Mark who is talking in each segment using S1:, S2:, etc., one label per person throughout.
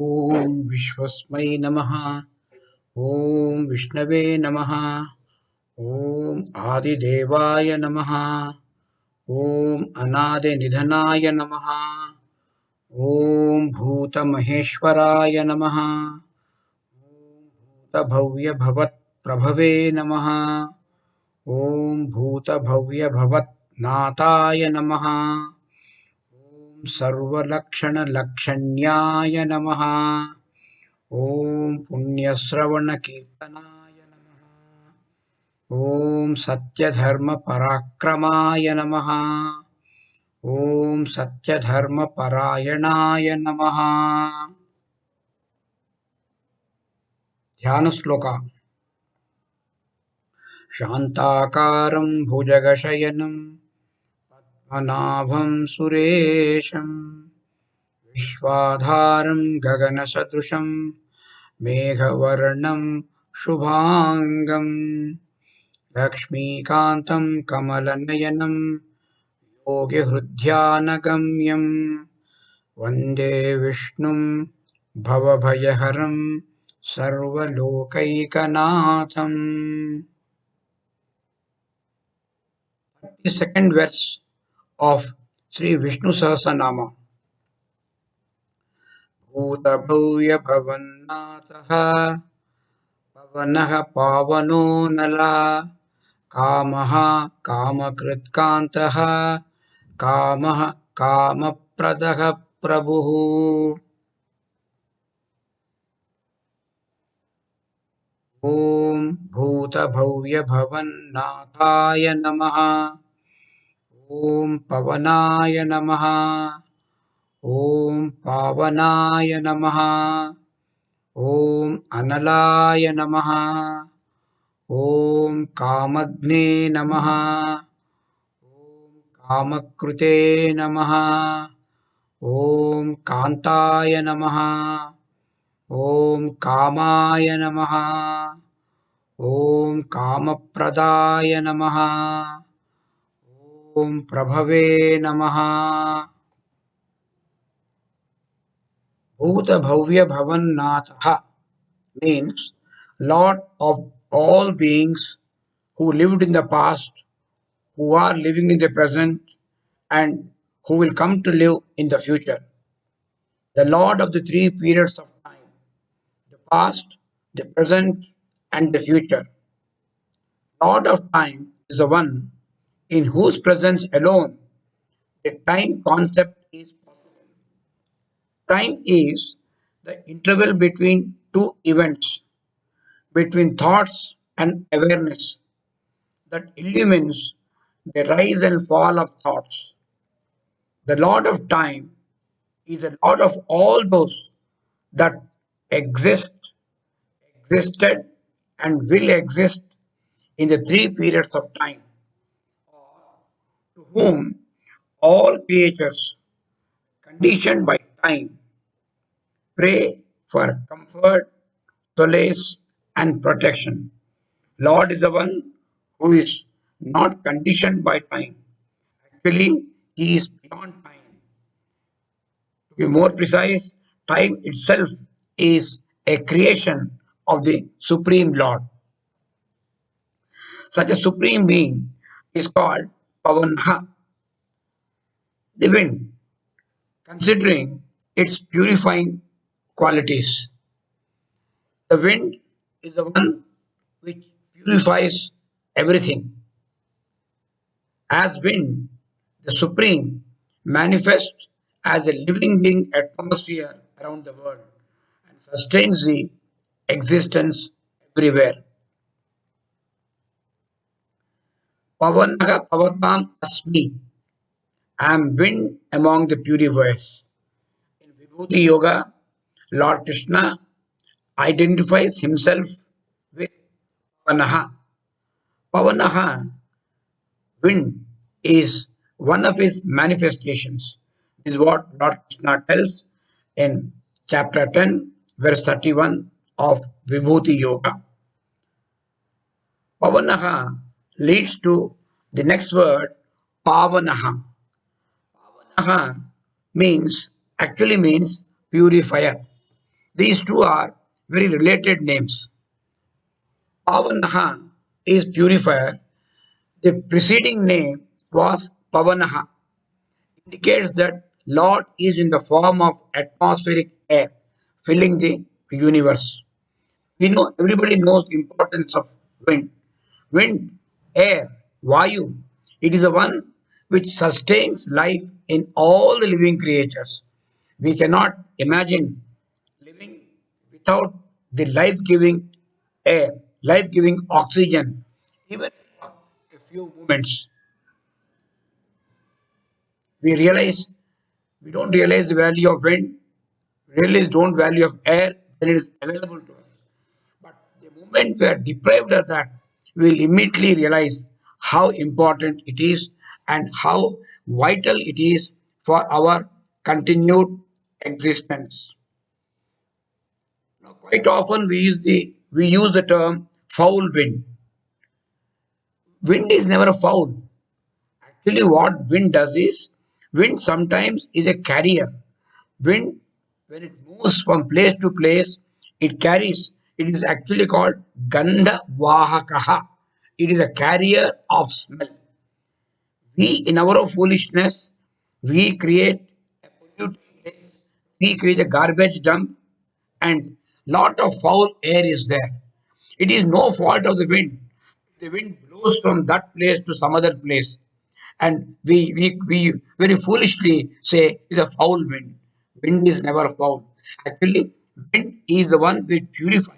S1: ॐ विश्वस्मै नमः। ॐ विष्णवे नमः। ॐ आदिदेवाय नमः। ॐ अनादिनिधनाय नमः। ॐ भूतमहेश्वराय नमः। भूतभव्यभवत्प्रभवे नमः। ॐ भूतभव्यभवत्नाथाय नमः। ॐ सर्वलक्षणलक्षण्याय नमः। ॐ पुण्यश्रवणकीर्तनाय नमः। ॐ सत्यधर्मपराक्रमाय नमः। ॐ सत्यधर्मपरायणाय नमः। ध्यान श्लोक। शान्ताकारं भुजगशयनं पद्मनाभं सुरेशं विश्वाधारं गगनसदृशं मेघवर्णं शुभांगं लक्ष्मीकान्तं कमलनयनं योगिहृद्यानगम्यं वन्दे विष्णुं भवभयहरं सर्वलोकैकनाथम्। The second verse of Sri Vishnu Sahasranama. भूतभव्य भवन्नाथः पवनः पावनो नला कामः कामकृत्कान्तः कामः कामप्रदः प्रभुः। ॐ भूतभव्यभवन्नाथाय नमः। ॐ पवनाय नमः। ॐ पावनाय नमः। ॐ अनलाय नमः। ॐ कामग्ने नमः। ॐ कामकृते नमः। ॐ कान्ताय नमः। ॐ कामाय नमः। ॐ कामप्रदाय नमः। ॐ प्रभवे नमः। Bhuta Bhavanatha means Lord of all beings who lived in the past, who are living in the present, and who will come to live in the future. The Lord of the three periods of time, the past, the present, and the future. Lord of time is the one in whose presence alone the time concept is possible. Time is the interval between two events, between thoughts and awareness, that illumines the rise and fall of thoughts. The Lord of time is the Lord of all those that exist, existed, and will exist in the three periods of time, to whom all creatures conditioned by time pray for comfort, solace, and protection. Lord is the one who is not conditioned by time. Actually, he is beyond time. To be more precise, time itself is a creation of the Supreme Lord. Such a supreme being is called Pavanha, the wind, considering its purifying qualities. The wind is the one which purifies everything. As wind, the Supreme manifests as a living atmosphere around the world and sustains the existence everywhere. Pavanaha Pavatam Asmi. I am wind among the purifiers. In Vibhuti Yoga, Lord Krishna identifies himself with Pavanaha. Pavanaha, wind, is one of his manifestations. This is what Lord Krishna tells in chapter 10, verse 31 of Vibhuti Yoga. Pavanaha leads to the next word, Pavanaha. Pavanaha actually means purifier. These two are very related names. Pavanaha is purifier. The preceding name was Pavanaha, indicates that Lord is in the form of atmospheric air filling the universe. We know everybody knows the importance of wind. Wind, air, Vayu. It is the one which sustains life in all the living creatures. We cannot imagine living without the life-giving air, life-giving oxygen, even for a few moments. We realize we don't realize the value of wind, really don't value of air, then it is available to us. But the moment we are deprived of that, we will immediately realize how important it is and how vital it is for our continued existence. Now, quite often we use the term foul wind. Wind is never foul. Actually, what wind does is wind sometimes is a carrier. Wind, when it moves from place to place, it carries. It is actually called Gandha Vahakaha. It is a carrier of smell. We, in our foolishness, we create a polluted place, we create a garbage dump, and lot of foul air is there. It is no fault of the wind. The wind blows from that place to some other place, and we very foolishly say it's a foul wind. Wind is never foul. Actually, wind is the one which purifies,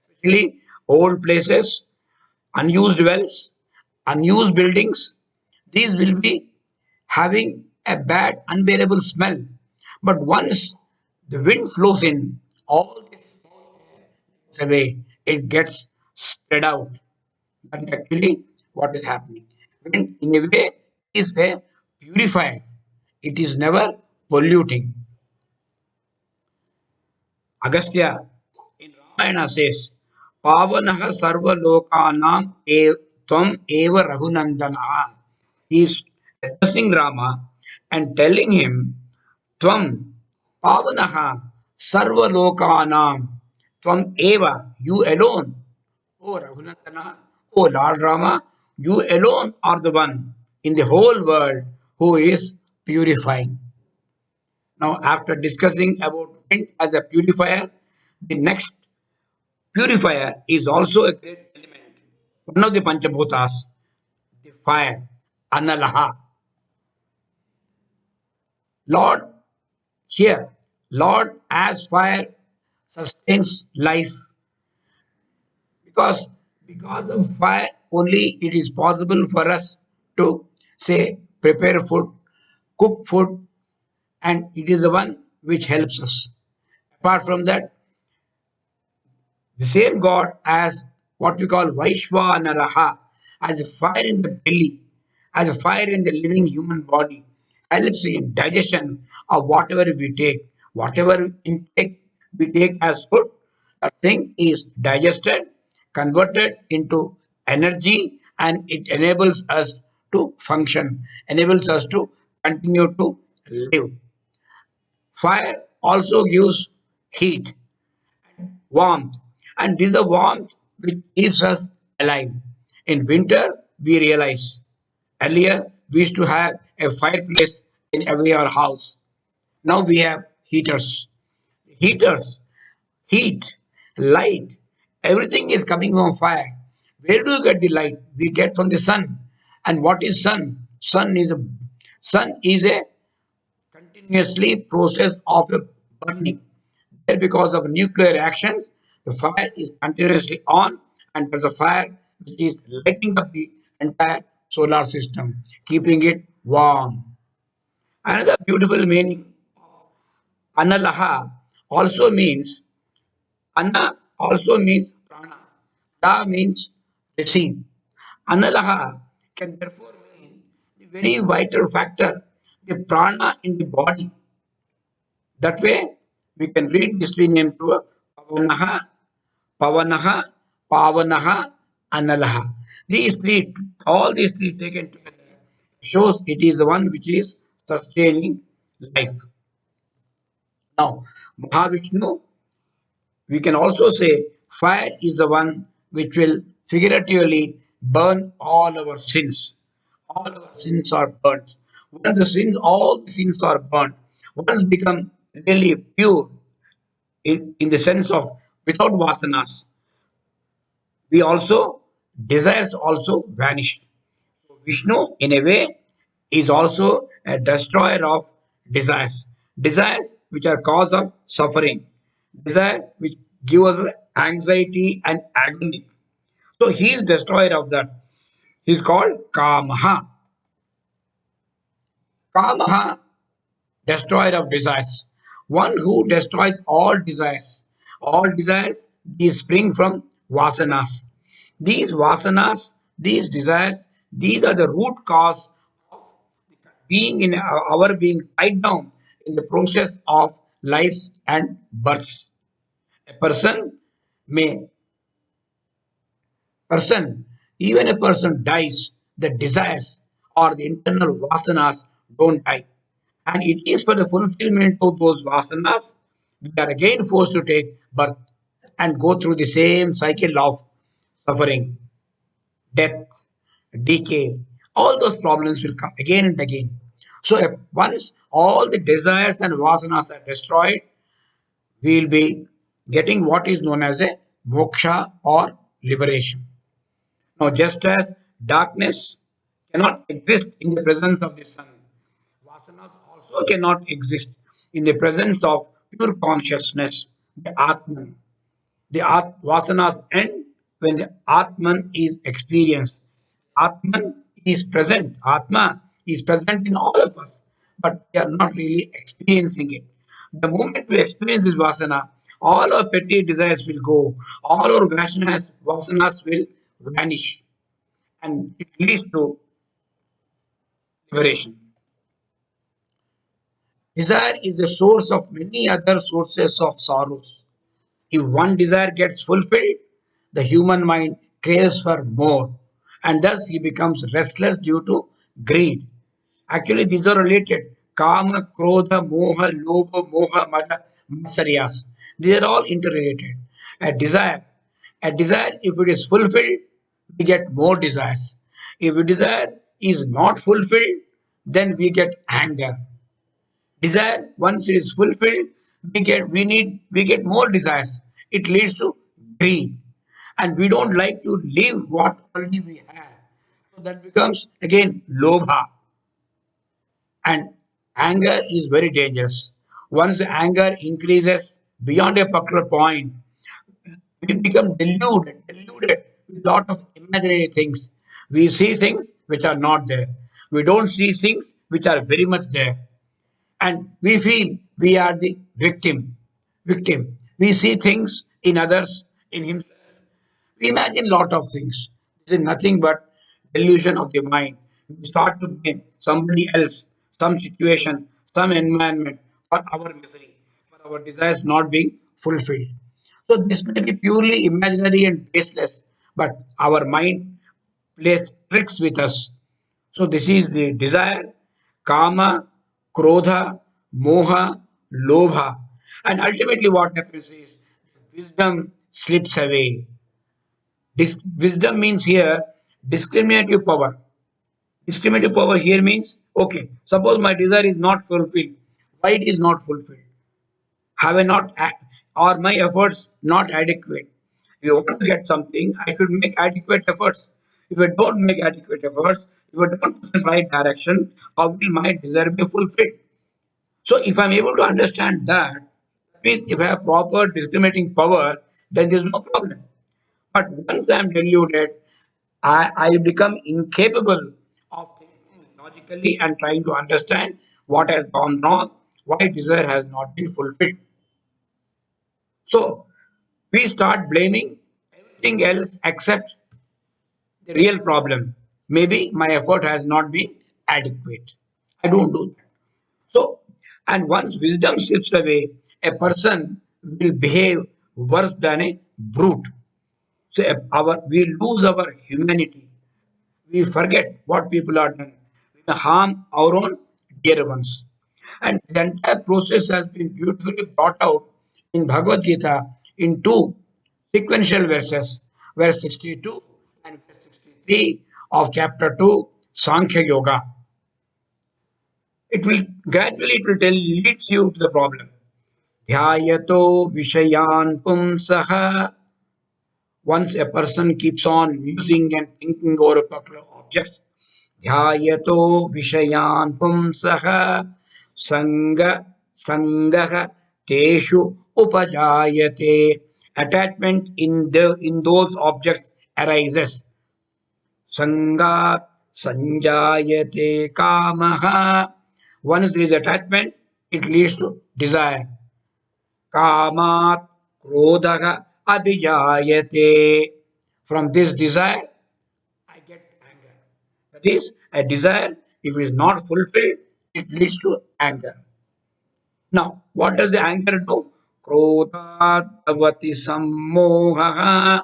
S1: especially old places, unused wells, unused buildings. These will be having a bad, unbearable smell. But once the wind flows in, all this is away. It gets spread out. That is actually what is happening. Wind, in a way, is a purifier. It is never polluting. Agastya in Ramayana says, Pavanaha sarva lokanam tvam eva raghunandana. He is addressing Rama and telling him, Tvam Pavanaha sarva lokanam tvam eva, you alone, O Raghunandana, O Lord Rama, you alone are the one in the whole world who is purifying. Now, after discussing about wind as a purifier, the next purifier is also a great element. One of the Panchabhutas, the fire, Analaha. Lord, here, Lord as fire sustains life because because of fire only it is possible for us to say prepare food, cook food, and it is the one which helps us. Apart from that, the same God as what we call Vaishvanaraha, as a fire in the belly, as a fire in the living human body, helps in digestion of whatever we take. Whatever intake we take as food, that thing is digested, converted into energy, and it enables us to function, enables us to continue to live. Fire also gives heat, warmth, and this is the warmth which keeps us alive. In winter, we realize earlier we used to have a fireplace in every our house. Now we have heaters. Heaters, heat, light, everything is coming from fire. Where do you get the light? We get from the sun. And what is sun? Sun is a continuously process of a burning. There, because of nuclear reactions, the fire is continuously on, and there's a fire which is lighting up the entire solar system, keeping it warm. Another beautiful meaning, Analaha, also means Anna also means prana. Da means receive. Analaha can therefore mean the very vital factor, the prana in the body. That way, we can read this three name to Pavanaha, Pavanaha, Pavanaha, Analaha. These three, all these three taken together shows it is the one which is sustaining life. Now, Mahavishnu We can also say fire is the one which will figuratively burn all our sins. All our sins are burnt. Once the sins, all the sins are burnt. Once become really pure in the sense of without vasanas, we also desires also vanish. Vishnu, in a way, is also a destroyer of desires. Desires which are cause of suffering. Desire which give us anxiety and agony. So he is destroyer of that. He is called Kamaha. Kamaha, destroyer of desires. One who destroys all desires. All desires, these spring from vasanas. These vasanas, these desires, these are the root cause being in our being tied down in the process of lives and births. A may person, even a person dies, the desires or the internal vasanas don't die. And it is for the fulfillment of those vasanas we are again forced to take birth and go through the same cycle of suffering, death, decay. All those problems will come again and again. So once all the desires and vasanas are destroyed, we will be getting what is known as a moksha or liberation. Now, just as darkness cannot exist in the presence of the sun, vasanas also cannot exist in the presence of pure consciousness, the Atman. The vasanas end when the Atman is experienced. Atman is present. Atma is present in all of us, but we are not really experiencing it. The moment we experience this vasana, all our petty desires will go, all our vasanas will vanish, and it leads to liberation. Desire is the source of many other sources of sorrows. If one desire gets fulfilled, the human mind craves for more, and thus he becomes restless due to greed. Actually, these are related. Kama, Krodha, Moha, Lobha, Moha, Mada, Matsariyas. These are all interrelated. A desire. A desire, if it is fulfilled, we get more desires. If a desire is not fulfilled, then we get anger. Desire, once it is fulfilled, we get more desires. It leads to greed. And we don't like to live what already we have. So that becomes again lobha. And anger is very dangerous. Once anger increases beyond a particular point, we become deluded with lot of imaginary things. We see things which are not there. We don't see things which are very much there. And we feel we are the victim. We see things in others, in himself. We imagine lot of things. This is nothing but delusion of the mind. We start to blame somebody else, some situation, some environment for our misery, for our desires not being fulfilled. So this may be purely imaginary and baseless, but our mind plays tricks with us. So this is the desire, kama, krodha, moha, lobha. And ultimately what happens is wisdom slips away. Wisdom means here discriminative power. Discriminative power here means okay, suppose my desire is not fulfilled. Why it is not fulfilled? Have I not or my efforts not adequate? If you want to get something, I should make adequate efforts. If I don't make adequate efforts, if I don't put in the right direction, how will my desire be fulfilled? So if I'm able to understand that, means if I have proper discriminating power, then there's no problem. But once I'm deluded, I become incapable of thinking logically and trying to understand what has gone wrong, why desire has not been fulfilled. So we start blaming everything else except the real problem. Maybe my effort has not been adequate. I don't do that. So, and once wisdom slips away, a person will behave worse than a brute. So, we lose our humanity. We forget what people are done. We harm our own dear ones. And the entire process has been beautifully brought out in Bhagavad Gita. in two sequential verses, verse 62 and verse 63 of chapter 2, Sankhya Yoga. It will gradually it will tell leads you to the problem. Dhyayato Vishayan Pumsaha. Once a person keeps on musing and thinking over particular objects, Dhyayato Vishayan Pumsaha Sangha Teshu Upajayate. Attachment in those objects arises. Sangat Sanjayate Kamaha. Once there is attachment, it leads to desire. Kamat Krodha Abhijayate. From this desire, I get anger. That is, a desire, if it is not fulfilled, it leads to anger. Now, what does the anger do? Krodhavati sammoha.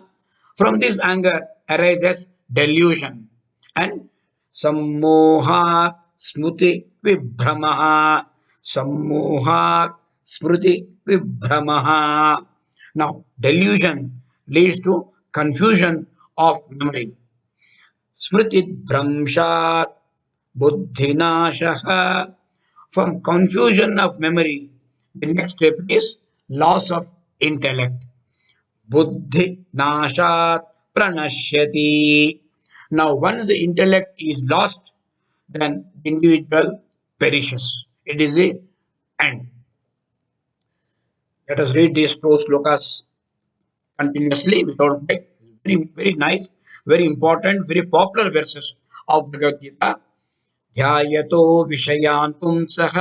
S1: From this anger arises delusion. And sammoha smriti vibhramaha. Sammoha smriti vibhramaha. Now, delusion leads to confusion of memory. Smriti Bramshat Buddhinashaha. From confusion of memory, the next step is loss of intellect. Buddhi Nashat Pranashyati. Now, once the intellect is lost, then the individual perishes. It is the end. Let us read these two slokas continuously without break. Very, very nice, very important, very popular verses of Bhagavad Gita. ध्यायतो विषयान् पुंसः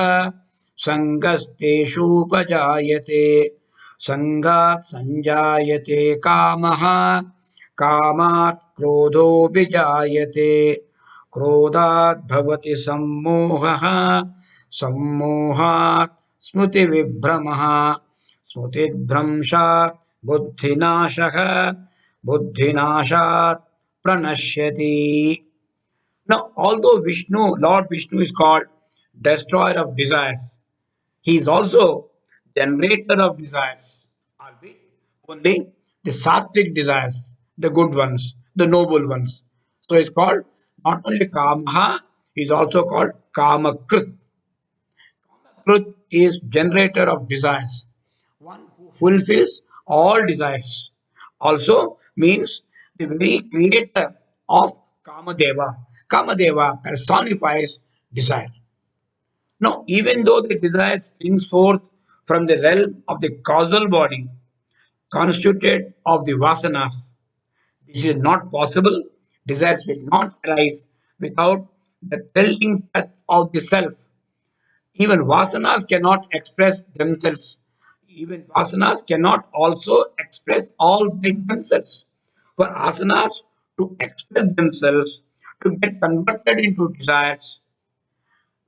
S1: सङ्गस्तेषूपजायते सङ्गात् सञ्जायते कामः कामात् क्रोधो विजायते क्रोधात् भवति सम्मोहः सम्मोहात् स्मृतिविभ्रमः स्मृतिभ्रंशात् बुद्धिनाशः बुद्धिनाशात् प्रणश्यति. Now, although Vishnu, Lord Vishnu is called destroyer of desires, he is also generator of desires. Albeit only the sattvic desires, the good ones, the noble ones. So it's called not only Kamaha, he is also called Kamakrit. Kamakrit is generator of desires, one who fulfills all desires. Also means the very creator of Kamadeva. Kamadeva personifies desire. Now, even though the desire springs forth from the realm of the causal body constituted of the vasanas, this is not possible. Desires will not arise without the telling breath of the self. Even vasanas cannot express themselves. Even vasanas cannot also express all by themselves. For asanas to express themselves, to get converted into desires,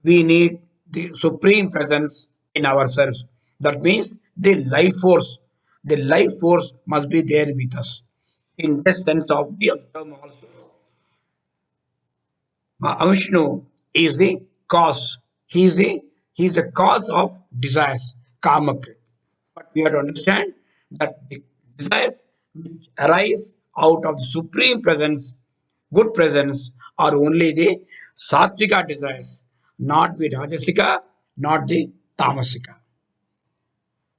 S1: we need the supreme presence in ourselves. That means the life force. The life force must be there with us. In this sense of the term also, Vishnu is the cause. He is the cause of desires, kamakrit. But we have to understand that the desires which arise out of the supreme presence, good presence, are only the sattvika desires, not the rajasika, not the tamasika.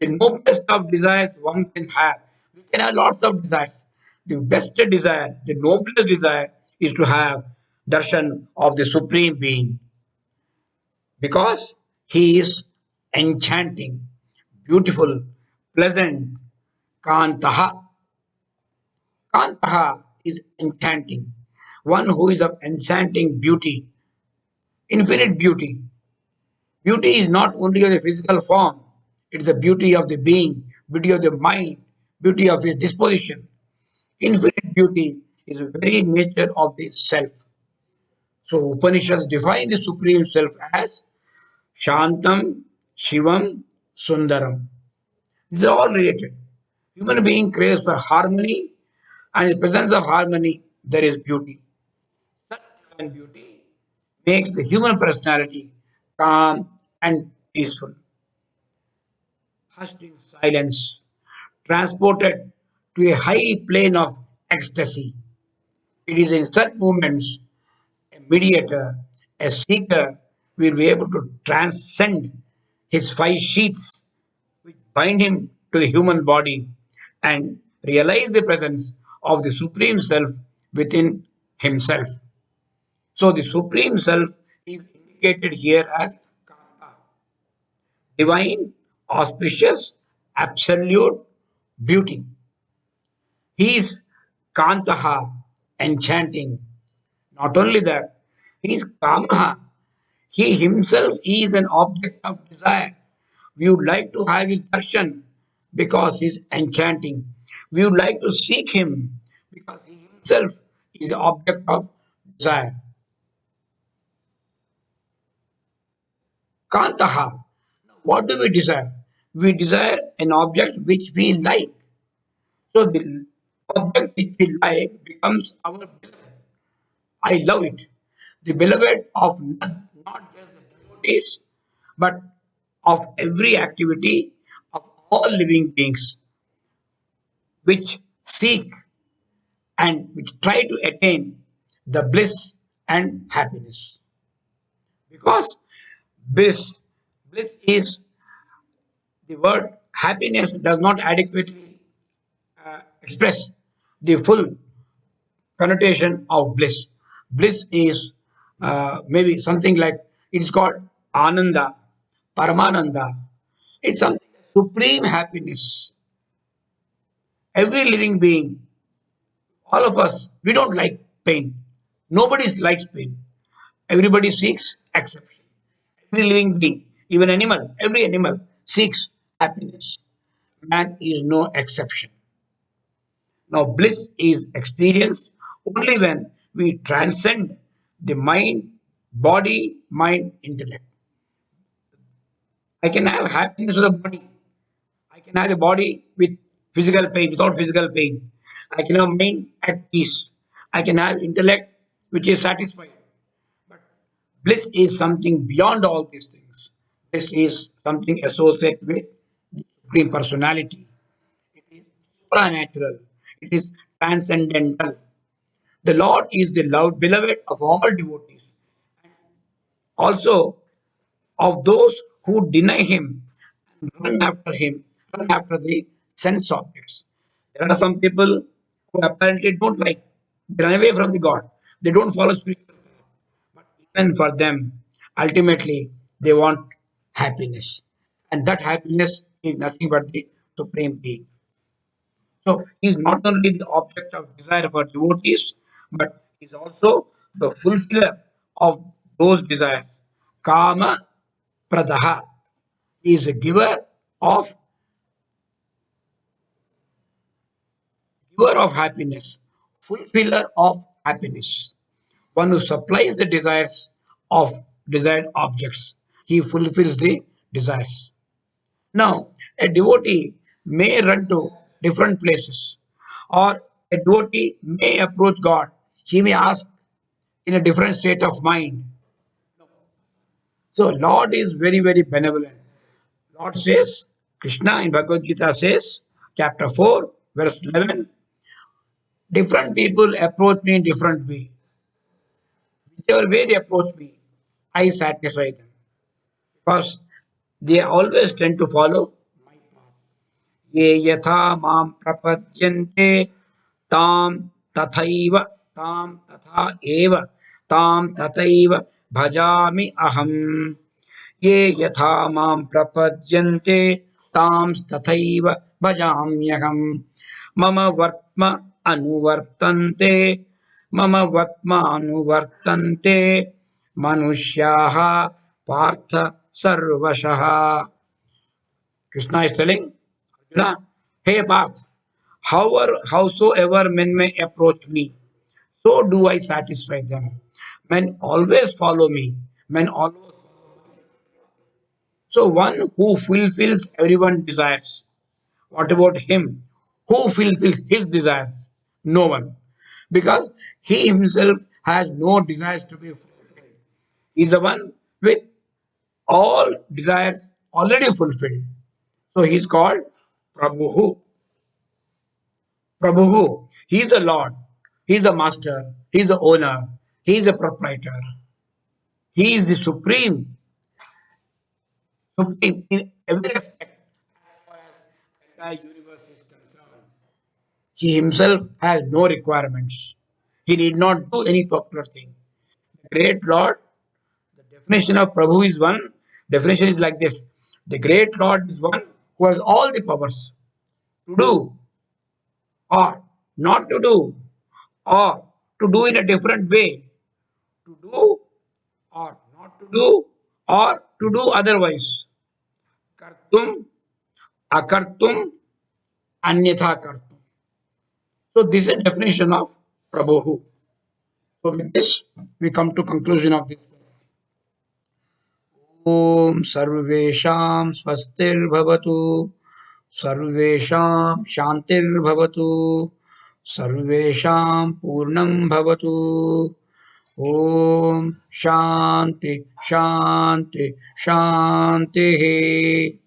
S1: The noblest of desires one can have. We can have lots of desires. The best desire, the noblest desire is to have darshan of the supreme being because he is enchanting, beautiful, pleasant. Kantaha. Kantaha is enchanting. One who is of enchanting beauty, infinite beauty. Beauty is not only of the physical form, it is the beauty of the being, beauty of the mind, beauty of his disposition. Infinite beauty is the very nature of the self. So Upanishads define the supreme self as Shantam, Shivam, Sundaram. These are all related. Human being craves for harmony, and in the presence of harmony, there is beauty. Such divine beauty makes the human personality calm and peaceful. Hushed in silence, transported to a high plane of ecstasy. It is in such moments a mediator, a seeker will be able to transcend his five sheaths which bind him to the human body and realize the presence of the Supreme Self within himself. So the Supreme Self is indicated here as divine, auspicious, absolute beauty. He is Kantaha, enchanting. Not only that, he is Kamaha. He himself is an object of desire. We would like to have his darshan because he is enchanting. We would like to seek him because he himself is the object of desire. Kantaha. What do we desire? We desire an object which we like. So the object which we like becomes our beloved. I love it. The beloved of not just the devotees, but of every activity of all living beings which seek and which try to attain the bliss and happiness. Because bliss, bliss is the word happiness does not adequately express the full connotation of bliss. Bliss is maybe something like it is called Ananda, Paramananda. It's something supreme happiness. Every living being, all of us, we don't like pain. Nobody likes pain. Everybody seeks acceptance. Every living being, even animal, every animal seeks happiness. Man is no exception. Now, bliss is experienced only when we transcend the mind, body, mind, intellect. I can have happiness of the body. I can have the body with physical pain, without physical pain. I can have mind at peace. I can have intellect which is satisfied. But bliss is something beyond all these things. Bliss is something associated with the Supreme Personality. It is supernatural. It is transcendental. The Lord is the love, beloved of all devotees, also of those who deny Him and run after Him, run after the sense objects. There are some people who apparently don't like, they run away from the God. They don't follow spiritual. Even for them, ultimately, they want happiness. And that happiness is nothing but the Supreme Being. So he is not only the object of desire for devotees, but is also the fulfiller of those desires. Kama Pradaha is a giver of happiness, fulfiller of happiness. One who supplies the desires of desired objects. He fulfills the desires. Now, a devotee may run to different places, or a devotee may approach God. He may ask in a different state of mind. So, Lord is very, very benevolent. Lord says, Krishna in Bhagavad Gita says, chapter 4, verse 11, different people approach me in different way. Whichever way they approach me, I satisfy them. Because they always tend to follow my path. ये यथा मां प्रपद्यन्ते तां तथैव तां तथा एव तां तथैव भजामि अहम् ये यथा मां प्रपद्यन्ते तां तथैव भजाम्यहम् मम वर्त्म अनुवर्तन्ते मम वर्त्म अनुवर्तन्ते मनुष्याः पार्थ सर्वशः. Krishna is telling Arjuna, hey Parth, howsoever men may approach me, so do I satisfy them. Men always follow me. Men always. So one who fulfills everyone's desires. What about him? Who fulfills his desires? No one. Because he himself has no desires to be fulfilled. He is the one with all desires already fulfilled. So he is called Prabhu. Prabhu, he is the Lord, he is the master, he is the owner, he is the proprietor, he is the supreme in every respect. The universe is concerned. He himself has no requirements. He need not do any particular thing. The great Lord, definition of Prabhu is one. Definition is like this: the great Lord is one who has all the powers to do or not to do, or to do in a different way, to do or not to do, or to do otherwise. Kartum, akartum, anyatha kartum. So this is a definition of Prabhu. So with this, we come to conclusion of this. Om Sarvesham Swastirbhavatu Sarvesham Shantirbhavatu Sarvesham Purnam Bhavatu Om Shanti Shanti Shanti